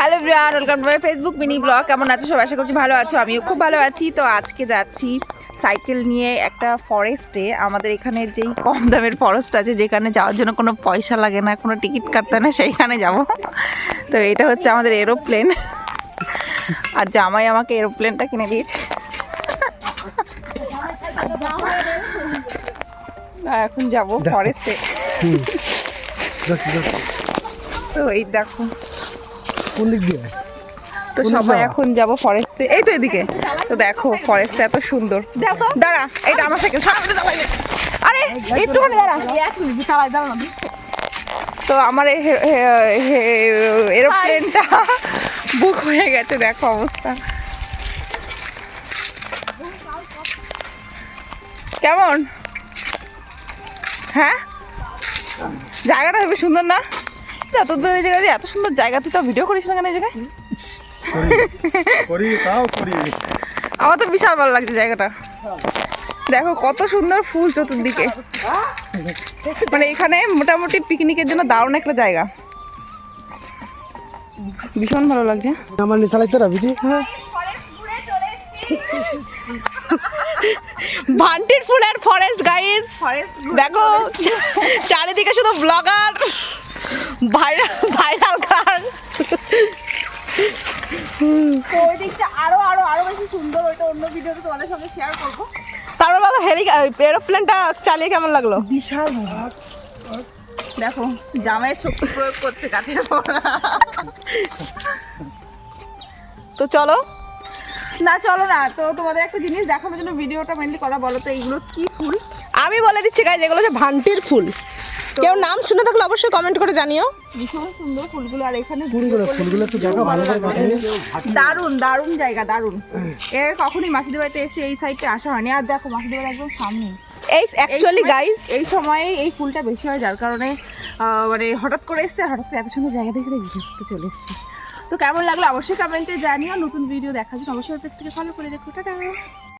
Hello everyone, welcome to my Facebook mini blog. কেমন আছো সবাই? আশা করছি ভালো আছো, আমিও খুব ভালো আছি। তো আজকে যাচ্ছি সাইকেল নিয়ে একটা ফরেস্টে। আমাদের এখানে যেই কম দামের ফরেস্ট আছে, যেখানে যাওয়ার জন্য কোনো পয়সা লাগে না, কোনো টিকিট কাটতে হয় না, সেইখানে যাব। তো এটা হচ্ছে আমাদের এরোপ্লেন, আর জামাই আমাকে এরোপ্লেনটা কিনে দিয়েছে। এখন যাব ফরেস্টে। তো এই দেখো, কোন দিক দিয়ে? তো সবাই এখন যাব ফরেস্টে। এই তো এদিকে। তো দেখো ফরেস্টটা এত সুন্দর। দাঁড়া, এটা আমার সাইকেল। আরে একটুখানি দাঁড়া। তো আমার এরোপ্লেনটা বুক হয়ে গেছে, দেখো অবস্থা কেমন। হ্যাঁ, জায়গাটা খুবই সুন্দর না? এত দূর এই জায়গায়, এত সুন্দর জায়গা, তুই তো ভিডিও করিস না কেন এই জায়গায়? আমার তো বিশাল ভালো লাগছে জায়গাটা। দেখো কত সুন্দর ফুল চতুর্দিকে, মানে এখানে মোটামুটি পিকনিকের জন্য দারুণ একটা জায়গা, ভীষণ ভালো লাগছে। আমার নিয়ে চালাইতে রাখবি তুই? ভান্টির ফুলের ফরেস্ট গাইস, দেখো চারিদিকে শুধু ব্লগার, ভাইরাল কার। তো ওই দিকটা আরো আরো আরো বেশি সুন্দর, ওইটা অন্য ভিডিওতে তোমাদের সঙ্গে শেয়ার করব। তারপর বলো এরোপ্লেনটা চালিয়ে কেমন লাগলো? বিশাল ভালো। দেখো জামাইয়ের শক্তি প্রয়োগ করছে গাছের উপর। তো চলো না, চলো না, তো তোমাদের একটা জিনিস দেখানোর জন্য ভিডিওটা মেনলি করা। বলো তো এইগুলো কি ফুল? আমি বলে দিচ্ছি গাইজ, এগুলো হচ্ছে ভান্টির ফুল। কেউ নাম শুনে থাকলে অবশ্যই কমেন্ট করে জানিও। ভীষণ সুন্দর ফুলগুলো, আর এখানে ফুলগুলো একটু দেখা ভালো করে। দারুণ দারুণ জায়গা, দারুণ। এর কখনই মাসিদের বাড়িতে এসে এই সাইডে আসা হয়নি। আর দেখো মাসিদের বাড়ি একদম সামনে। এই অ্যাকচুয়ালি গাইজ এই সময়ে এই ফুলটা বেশি হয়, যার কারণে মানে হঠাৎ করে এসছে, হঠাৎ করে এত সুন্দর জায়গা দেখে ভিডিও করতে চলে এসেছি। তো কেমন লাগলো অবশ্যই কমেন্টে জানিও। নতুন ভিডিও দেখার জন্য অবশ্যই পেজটাকে ফলো করে রেখো। টাটা।